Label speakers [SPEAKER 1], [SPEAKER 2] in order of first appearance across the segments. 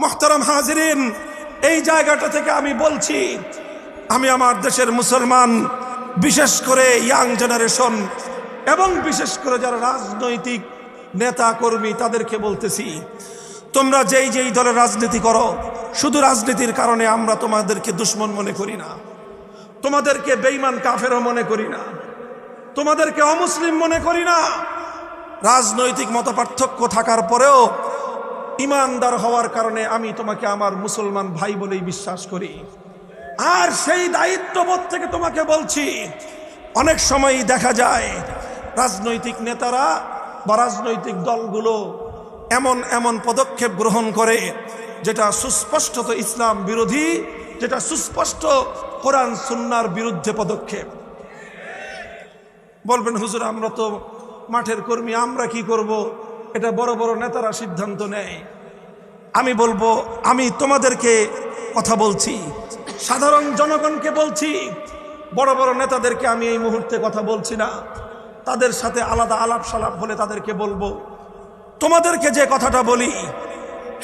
[SPEAKER 1] মুহতারাম হাজিরিন, এই জায়গাটা থেকে আমি বলছি, আমি আমার দেশের মুসলমান, বিশেষ করে ইয়াং জেনারেশন এবং বিশেষ করে যারা রাজনৈতিক নেতা কর্মী, তাদেরকে বলতেছি, তোমরা যেই যেই দলের রাজনীতি করো, শুধু রাজনীতির কারণে আমরা তোমাদেরকে দুশ্মন মনে করি না, তোমাদেরকে বেঈমান কাফেরও মনে করি না, তোমাদেরকে অমুসলিম মনে করি না। রাজনৈতিক মতপার্থক্য থাকার পরেও ইমানদার হওয়ার কারণে আমি তোমাকে আমার মুসলমান ভাই বলেই বিশ্বাস করি। আর সেই দায়িত্ববোধ থেকে তোমাকে বলছি, অনেক সময়ই দেখা যায় রাজনৈতিক নেতারা বা রাজনৈতিক দলগুলো এমন এমন পদক্ষেপ গ্রহণ করে যেটা সুস্পষ্টত ইসলাম বিরোধী, যেটা সুস্পষ্ট কোরআন সুন্নাহর বিরুদ্ধে পদক্ষেপ। বলবেন হুজুর, আমরা তো মাঠের কর্মী, আমরা কি করব? এটা বড় বড় নেতারা সিদ্ধান্ত নেয়। আমি বলবো, আমি তোমাদেরকে কথা বলছি, সাধারণ জনগণকে বলছি, বড় বড় নেতাদেরকে আমি এই মুহূর্তে কথা বলছি না, তাদের সাথে আলাদা আলাপ সালাপ হলে তাদেরকে বলবো। তোমাদেরকে যে কথাটা বলি,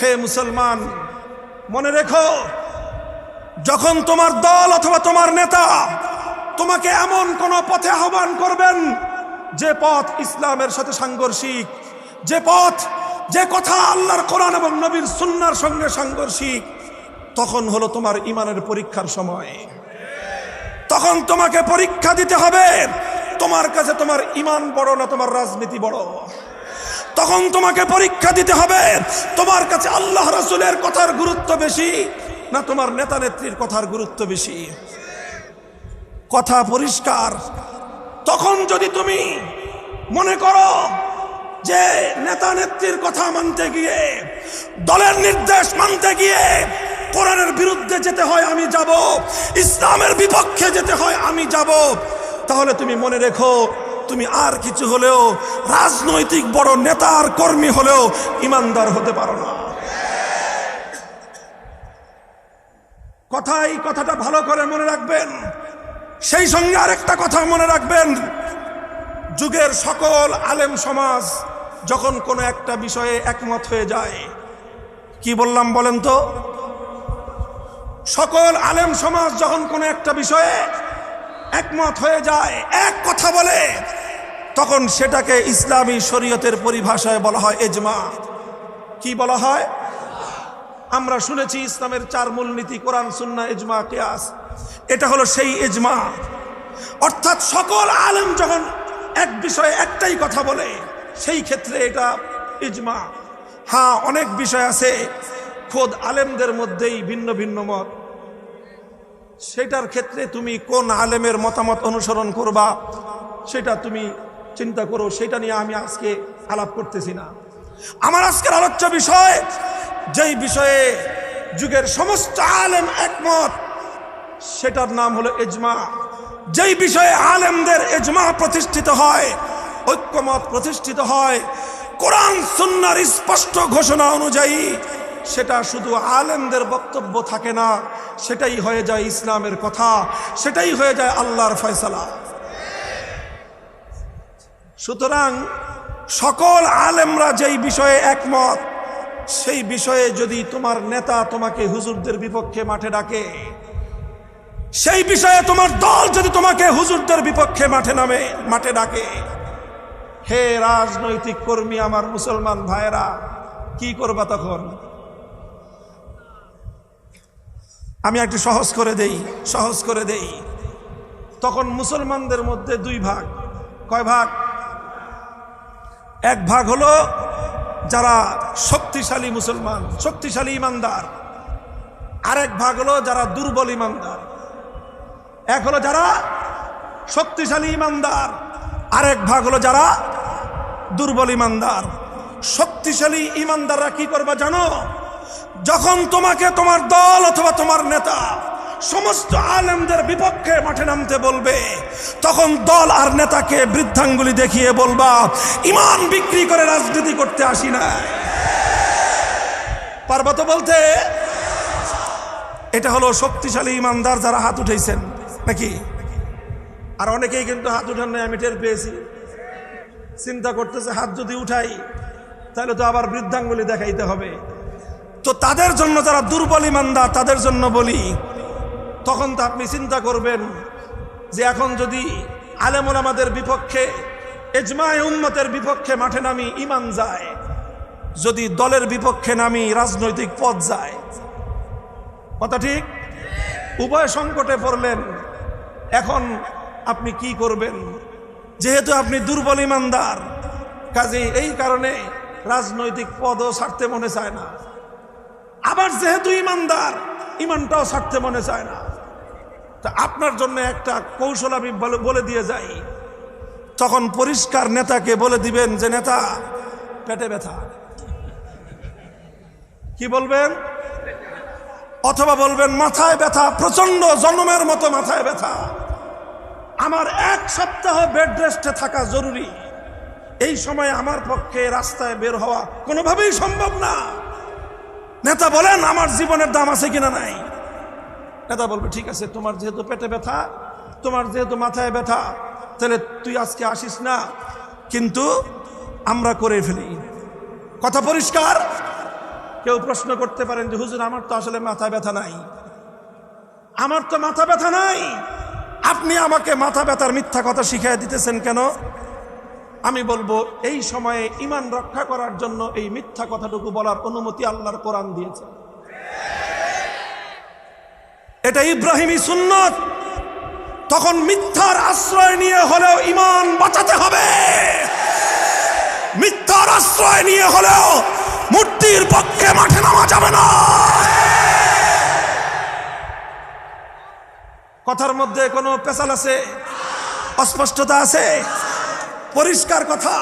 [SPEAKER 1] হে মুসলমান, মনে রেখো, যখন তোমার দল অথবা তোমার নেতা তোমাকে এমন কোন পথে আহ্বান করবেন যে পথ ইসলামের সাথে সাংঘর্ষিক, যে পথ, যে কথা আল্লাহর কোরআন এবং নবীর সুন্নাহর সঙ্গে সাংঘর্ষিক, তখন হলো তোমার ঈমানের পরীক্ষার সময়। তখন তোমাকে পরীক্ষা দিতে হবে, তোমার কাছে তোমার ঈমান বড় না তোমার রাজনীতি বড়। তখন তোমাকে পরীক্ষা দিতে হবে, তোমার কাছে আল্লাহ রাসূলের কথার গুরুত্ব বেশি না তোমার নেতা নেত্রীর কথার গুরুত্ব বেশি। কথা পরিষ্কার। তখন যদি তুমি মনে করো যে নেতা নেত্রীর কথা মানতে গিয়ে, দলের নির্দেশ মানতে গিয়ে কোরআনের বিরুদ্ধে যেতে হয় আমি যাব, ইসলামের বিপক্ষে যেতে হয় আমি যাব, তাহলে তুমি মনে রেখো, তুমি আর কিছু হলেও রাজনৈতিক বড় নেতার কর্মী হলেও ইমানদার হতে পারো না। কথাটা ভালো করে মনে রাখবেন। সেই সঙ্গে আরেকটা কথা মনে রাখবেন, যুগের সকল আলেম সমাজ যখন কোনো একটা বিষয়ে একমত হয়ে যায়, কি বললাম বলেন তো? সকল আলেম সমাজ যখন কোনো একটা বিষয়ে একমত হয়ে যায়, এক কথা বলে, তখন সেটাকে ইসলামী শরীয়তের পরিভাষায় বলা হয় ইজমা। কি বলা হয়? আমরা শুনেছি ইসলামের 4 মূলনীতি, কোরআন, সুন্নাহ, ইজমা, কিয়াস। এটা হলো সেই ইজমা। অর্থাৎ সকল আলেম যখন এক বিষয়ে একটাই কথা বলে, সেই ক্ষেত্রে এটা ইজমা। হ্যাঁ, অনেক বিষয় আছে খোদ আলেমদের মধ্যেই ভিন্ন ভিন্ন মত, সেটার ক্ষেত্রে তুমি কোন আলেমের মতামত অনুসরণ করবা সেটা তুমি চিন্তা করো, সেটা নিয়ে আমি আজকে আলাপ করতেছি না। আমার আজকের আলোচ্য বিষয়, যেই বিষয়ে যুগের সমস্ত আলেম একমত, সেটার নাম হলো ইজমা। যেই বিষয়ে আলেমদের ইজমা প্রতিষ্ঠিত হয়, ঐক্যমত প্রতিষ্ঠিত হয় কোরআন সুন্নাহর স্পষ্ট ঘোষণা অনুযায়ী, সেটা শুধু আলেমদের বক্তব্য থাকে না, সেটাই হয়ে যায় ইসলামের কথা, সেটাই হয়ে যায় আল্লাহর ফয়সালা। সুতরাং সকল আলেমরা যেই বিষয়ে একমত, সেই বিষয়ে যদি তোমার নেতা তোমাকে হুজুরদের বিপক্ষে মাঠে ডাকে, সেই বিষয়ে তোমার দল যদি তোমাকে হুজুরদের বিপক্ষে মাঠে ডাকে, হে রাজনৈতিক কর্মী, আমার মুসলমান ভাইয়েরা, কি করবা তখন? আমি একটু সহজ করে দেই। তখন মুসলমানদের মধ্যে 2 ভাগ। কয় ভাগ? এক ভাগ হলো যারা শক্তিশালী মুসলমান, শক্তিশালী ইমানদার। আরেক ভাগ হলো যারা দুর্বল ইমানদার। এক হলো যারা শক্তিশালী ইমানদার, আরেক ভাগ হলো যারা দুর্বল ইমানদার। শক্তিশালী ইমানদাররা কি করবা জানো? যখন তোমাকে তোমার দল অথবা তোমার নেতা সমস্ত আলেমদের বিপক্ষে মাঠে নামতে বলবে, তখন দল আর নেতাকে বৃদ্ধাঙ্গুলি দেখিয়ে বলবা, ঈমান বিক্রি করে রাজনীতি করতে আসি না। পারবা তো বলতে? এটা হলো শক্তিশালী ইমানদার যারা হাত উঠাইছেন নাকি? আর অনেকেই কিন্তু হাত উঠান নাই, আমি টের পেয়েছি। চিন্তা করতেছে, হাত যদি উঠাই তাহলে তো আবার বৃদ্ধাঙ্গুলি দেখাইতে হবে, তো তাদের জন্য, যারা দুর্বল ইমানদার, তাদের জন্য বলি, তখন তো আপনি চিন্তা করবেন যে এখন যদি আলেম ওলামাদের বিপক্ষে, ইজমায়ে উম্মতের বিপক্ষে মাঠে নামি ইমান যায়, যদি দলের বিপক্ষে নামি রাজনৈতিক পদ যায়, কথা ঠিক? উভয় সংকটে পড়লেন। এখন আপনি কি করবেন? যেহেতু আপনি দুর্বল ইমানদার, কাজে এই কারণে রাজনৈতিক পদও ছাড়তে মনে চায় না। আবার যেহেতু ইমানদার, ইমানটাও ছাড়তে মনে চায় না। তা আপনার জন্য একটা কৌশল আমি বলে দিয়ে যাই। তখন পরিষ্কার নেতাকে বলে দিবেন যে নেতা, পেটে ব্যথা। কি বলবেন? অথবা বলবেন মাথায় ব্যথা, প্রচন্ড জন্মের মতো মাথায় ব্যথা, আমার 1 সপ্তাহ বেড রেস্টে থাকা জরুরি। এই সময় আমার পক্ষে রাস্তায় বের হওয়া কোনোভাবেই সম্ভব না। নেতা বলেন আমার জীবনের দাম আছে কিনা নাই? নেতা বলবে ঠিক আছে, তোমার যেহেতু পেটে ব্যথা, তোমার যেহেতু মাথায় ব্যথা, তাহলে তুই আজকে আসিস না, কিন্তু আমরা করে ফেলি। কথা পরিষ্কার? কেউ প্রশ্ন করতে পারেন যে হুজুর আমার তো আসলে মাথা ব্যথা নাই, আমার তো মাথা ব্যথা নাই, আপনি আমাকে মাথা ব্যথার মিথ্যা কথা শিখিয়ে দিতেছেন কেন? আমি বলবো এই সময়ে ঈমান রক্ষা করার জন্য এই মিথ্যা কথাটুকু বলার অনুমতি আল্লাহর কোরআন দিয়েছে। এটা ইব্রাহিমী সুন্নত। তখন মিথ্যার আশ্রয় নিয়ে হলেও ঈমান বাঁচাতে হবে, মিথ্যার আশ্রয় নিয়ে হলেও মূর্তির পক্ষে মাঠে নামা যাবে না। কথার মধ্যে কোনো পেশাল আছে? অস্পষ্টতা আছে? পরিষ্কার কথা।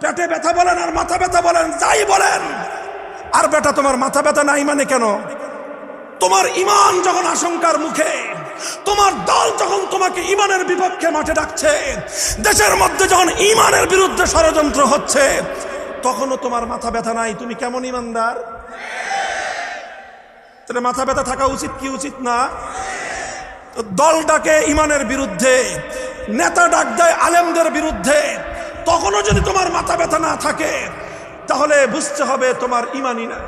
[SPEAKER 1] পেটে ব্যথা বলেন আর মাথা ব্যথা বলেন, যাই বলেন, আর বেটা তোমার মাথা ব্যথা নাই মানে কেন? তোমার ঈমান যখন আশঙ্কার মুখে, তোমার দল যখন তোমাকে ঈমানের বিপক্ষে মাঠে ডাকছে, দেশের মধ্যে যখন ঈমানের বিরুদ্ধে ষড়যন্ত্র হচ্ছে, তখনও তোমার মাথা ব্যথা নাই, তুমি কেমন ঈমানদার? তাহলে মাথা ব্যথা থাকা উচিত কি উচিত না? দল ডাকে ঈমানের বিরুদ্ধে, নেতা ডাক দেয় আলেমদের বিরুদ্ধে, তখনও যদি তোমার মাথা ব্যথা না থাকে, তাহলে বুঝতে হবে তোমার ঈমানই নাই।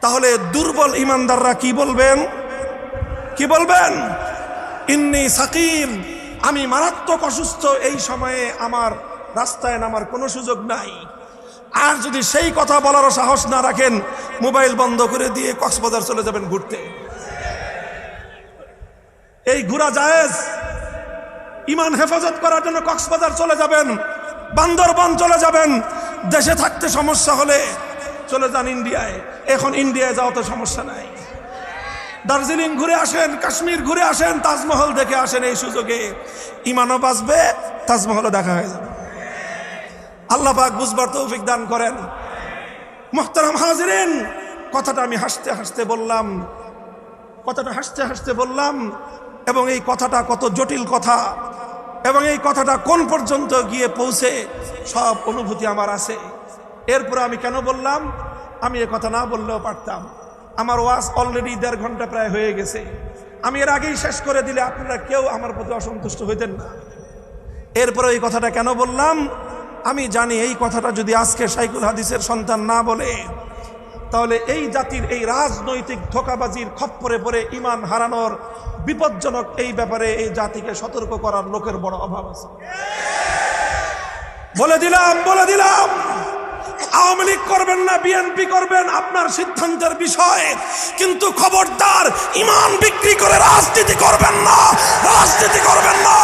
[SPEAKER 1] তাহলে দুর্বল ঈমানদাররা কি বলবেন? কি বলবেন? ইন্নী সাকিম, আমি মারাত্মক অসুস্থ, এই সময়ে আমার রাস্তায় নামার কোনো সুযোগ নাই। আর যদি সেই কথা বলারও সাহস না রাখেন, মোবাইল বন্ধ করে দিয়ে কক্সবাজার চলে যাবেন ঘুরতে। এই ঘোরা জায়েজ। ঈমান হেফাজত করার জন্য কক্সবাজার চলে যাবেন, বান্দরবান চলে যাবেন। দেশে থাকতে সমস্যা হলে চলে যান ইন্ডিয়ায়। এখন ইন্ডিয়ায় যাওয়া তো সমস্যা নাই। দার্জিলিং ঘুরে আসেন, কাশ্মীর ঘুরে আসেন, তাজমহল দেখে আসেন। এই সুযোগে ঈমানও বাঁচবে, তাজমহলও দেখা হয়ে যাবে। আল্লাহ পাক বুঝবার তৌফিক দান করেন। মুহতারাম হাজিরিন, কথাটা আমি হাসতে হাসতে বললাম, কথাটা হাসতে হাসতে বললাম, এবং এই কথাটা কত জটিল কথা, এবং এই কথাটা কোন পর্যন্ত গিয়ে পৌঁছে সব অনুভূতি আমার আছে। এরপরে আমি কেন বললাম? আমি এ কথা না বললেও পারতাম। আমার ওয়াজ অলরেডি 1.5 ঘন্টা প্রায় হয়ে গেছে। আমি এর আগেই শেষ করে দিলে আপনারা কেউ আমার প্রতি অসন্তুষ্ট হইতেন না। এরপরে এই কথাটা কেন বললাম? আমি জানি এই কথাটা যদি আজকে শাইখুল হাদিসের সন্তান না বলে, তাহলে এই জাতির এই রাজনৈতিক ধোঁকাবাজির খপ্পরে পড়ে ঈমান হারানোর বিপজ্জনক এই ব্যাপারে এই জাতিকে সতর্ক করার লোকের বড় অভাব আছে। বলে দিলাম, বলে দিলাম, আওয়ামী লীগ করবেন না বিএনপি করবেন আপনার সিদ্ধান্তের বিষয়, কিন্তু খবরদার ঈমান বিক্রি করে রাজনীতি করবেন না, রাজনীতি করবেন না।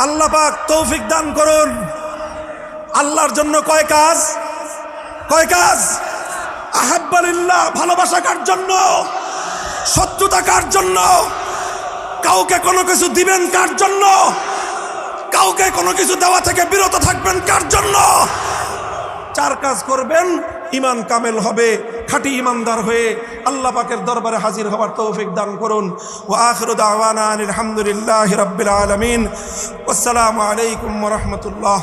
[SPEAKER 1] আল্লাহ পাক তৌফিক দান করুন। আল্লাহর জন্য কয় কাজ? কয় কাজ? আহাব্বালিল্লাহ, ভালোবাসা কার জন্য? শত্রুতা কার জন্য? কাউকে কোনো কিছু দিবেন কার জন্য? কাউকে কোনো কিছু দেওয়া থেকে বিরত থাকবেন কার জন্য? 4 কাজ করবেন, ঈমান কামেল হবে, খাঁটি ঈমানদার হয়ে আল্লাহ পাকের দরবারে হাজির হওয়ার তৌফিক দান করুন। ওয়া আখিরু দাওয়ানা আলহামদুলিল্লাহি রাব্বিল আলামিন। আসসালামু আলাইকুম ওয়া রাহমাতুল্লাহ।